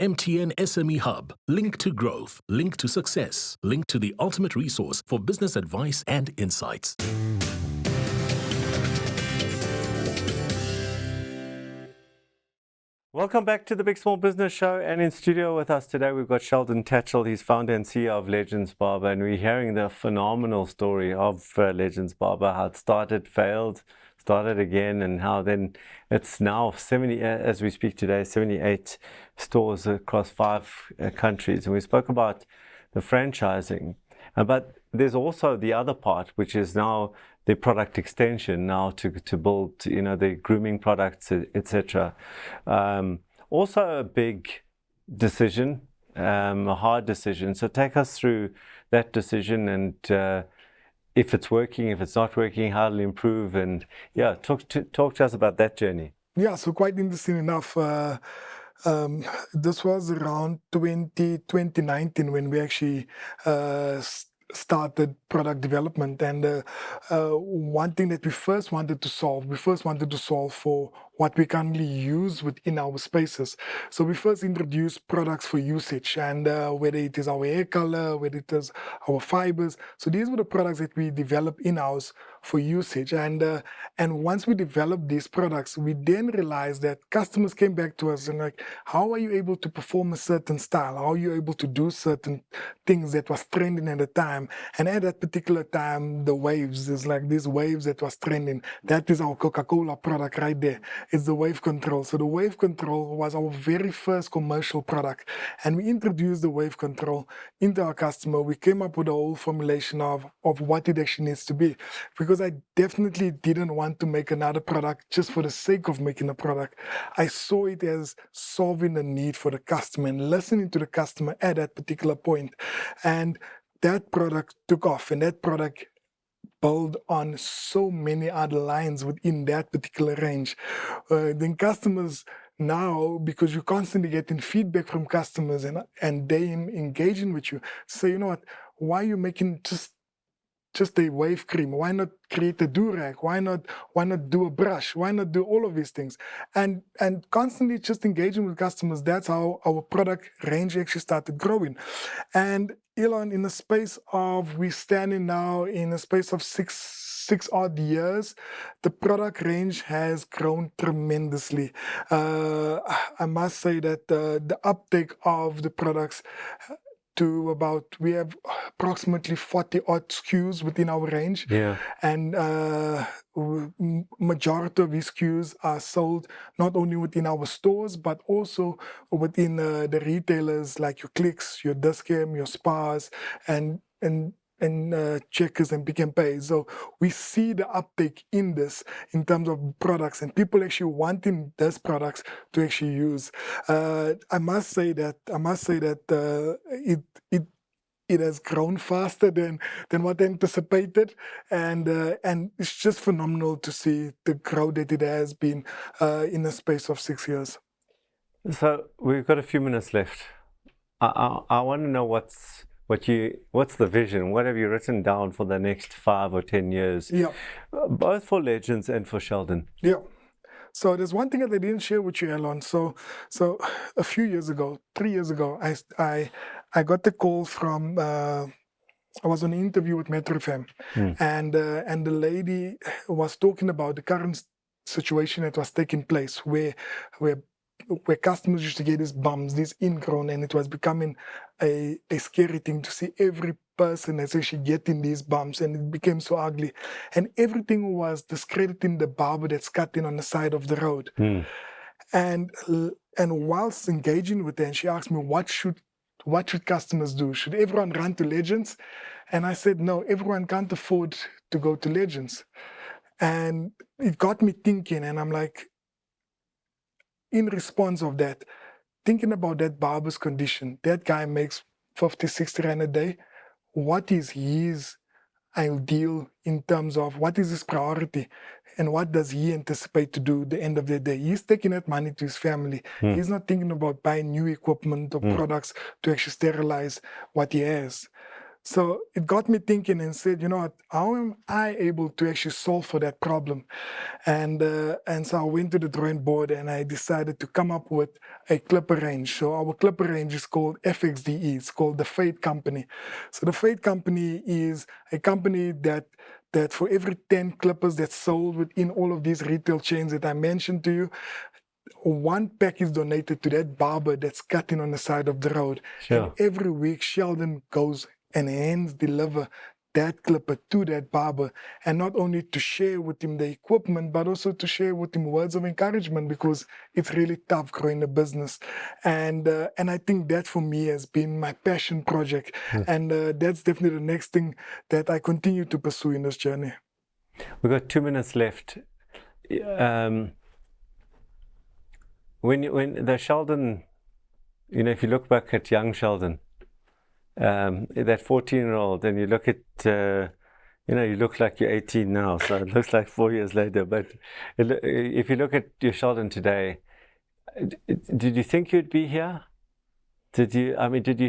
MTN SME Hub. Link to growth. Link to success. Link to the ultimate resource for business advice and insights. Welcome back to the Big Small Business Show, and in studio with us today we've got Sheldon Tatchell. He's founder and CEO of Legends Barber, and we're hearing the phenomenal story of Legends Barber, how it started, failed, started again, and how then it's now 70, as we speak today, 78 stores across 5 countries. And we spoke about the franchising, but there's also the other part, which is now the product extension now to build, the grooming products, etc. Also a big decision, a hard decision. So take us through that decision and if it's working, if it's not working, how it'll improve, and talk to us about that journey. Yeah, so quite interesting enough. This was around 2019 when we actually started product development, and one thing that we first wanted to solve for what we currently use within our spaces. So we first introduced products for usage, and whether it is our hair color, whether it is our fibers. So these were the products that we developed in-house for usage. And once we developed these products, we then realized that customers came back to us and like, how are you able to perform a certain style? How are you able to do certain things that was trending at the time? And at that particular time, the waves, is like these waves that was trending. That is our Coca-Cola product right there. It's the wave control. So the wave control was our very first commercial product. And we introduced the wave control into our customer. We came up with a whole formulation of what it actually needs to be. Because I definitely didn't want to make another product just for the sake of making a product. I saw it as solving the need for the customer and listening to the customer at that particular point. And that product took off, and that product built on so many other lines within that particular range. Then customers now, because you're constantly getting feedback from customers and they engaging with you, say, you know what, why are you making just a wave cream? Why not create a do-rag? Why not do a brush? Why not do all of these things? And constantly just engaging with customers. That's how our product range actually started growing. And Allon, in a space of, we're standing now in a space of six odd years, the product range has grown tremendously. I must say that the uptake of the products to we have approximately 40 odd SKUs within our range. Yeah. And majority of these SKUs are sold not only within our stores, but also within the retailers like your Clicks, your Discam, your Spars, and Checkers and Pick n Pay. So we see the uptake in this in terms of products and people actually wanting these products to actually use. I must say that it has grown faster than what anticipated, and it's just phenomenal to see the growth that it has been in a space of 6 years. So we've got a few minutes left. I want to know what's the vision? What have you written down for the next 5 or 10 years? Yeah. Both for Legends and for Sheldon. Yeah. So there's one thing that I didn't share with you, Allon. So a few years ago, 3 years ago, I got the call from I was on an interview with Metro FM, and the lady was talking about the current situation that was taking place where customers used to get these bumps, these ingrown, and it was becoming a scary thing to see every person that's actually getting these bumps, and it became so ugly. And everything was discrediting the barber that's cutting on the side of the road. And whilst engaging with her, and she asked me, what should customers do? Should everyone run to Legends? And I said, no, everyone can't afford to go to Legends. And it got me thinking, and I'm like, in response of that, thinking about that barber's condition, that guy makes 50, 60 rand a day. What is his ideal in terms of what is his priority and what does he anticipate to do at the end of the day? He's taking that money to his family. He's not thinking about buying new equipment or products to actually sterilize what he has. So it got me thinking and said, you know what, how am I able to actually solve for that problem? And so I went to the drawing board and I decided to come up with a clipper range. So our clipper range is called FXDE. It's called the Fade Company. So the Fade Company is a company that for every 10 clippers that's sold within all of these retail chains that I mentioned to you, one pack is donated to that barber that's cutting on the side of the road. Sure. And every week, Sheldon goes and hands deliver that clipper to that barber, and not only to share with him the equipment, but also to share with him words of encouragement, because it's really tough growing a business. And I think that for me has been my passion project. And that's definitely the next thing that I continue to pursue in this journey. We've got 2 minutes left. When the Sheldon, if you look back at young Sheldon, that 14-year-old, and you look at, you look like you're 18 now, so it looks like 4 years later. But if you look at your Sheldon today, did you think you'd be here? Did you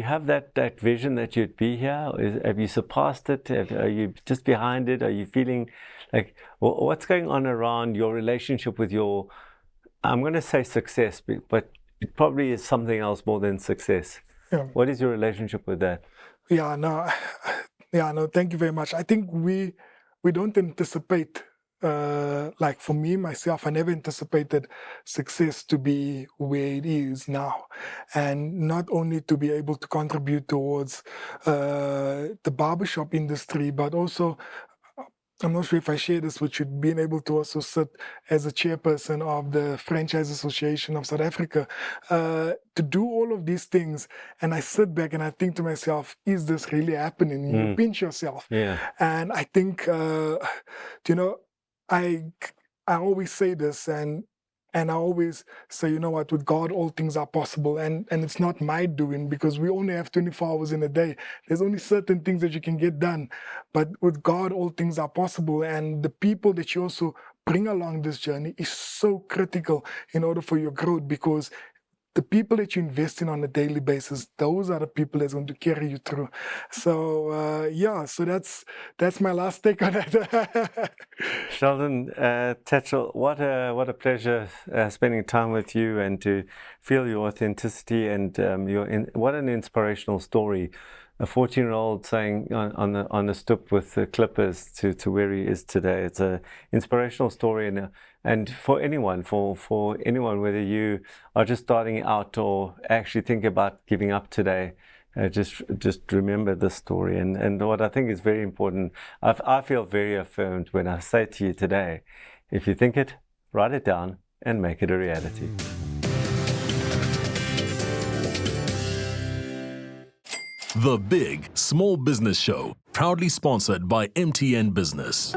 have that vision that you'd be here? Have you surpassed it? Are you just behind it? Are you feeling like, what's going on around your relationship with your, I'm going to say success, but it probably is something else more than success. Yeah. What is your relationship with that? Yeah, no, thank you very much. I think we don't anticipate, like for me, myself, I never anticipated success to be where it is now. And not only to be able to contribute towards the barbershop industry, but also, I'm not sure if I share this with you, being able to also sit as a chairperson of the Franchise Association of South Africa, to do all of these things. And I sit back and I think to myself, is this really happening? You pinch yourself. Yeah. And I think, I always say this, and I always say, you know what, with God, all things are possible. And it's not my doing, because we only have 24 hours in a day. There's only certain things that you can get done. But with God, all things are possible. And the people that you also bring along this journey is so critical in order for your growth, because the people that you invest in on a daily basis, those are the people that's going to carry you through. So, so that's my last take on it. Sheldon Tatchell, what a pleasure spending time with you and to feel your authenticity and what an inspirational story. A 14-year-old saying on the stoop with the clippers to where he is today. It's an inspirational story, and for anyone, whether you are just starting out or actually think about giving up today, just remember this story. And what I think is very important, I feel very affirmed when I say to you today, if you think it, write it down and make it a reality. The Big Small Business Show, proudly sponsored by MTN Business.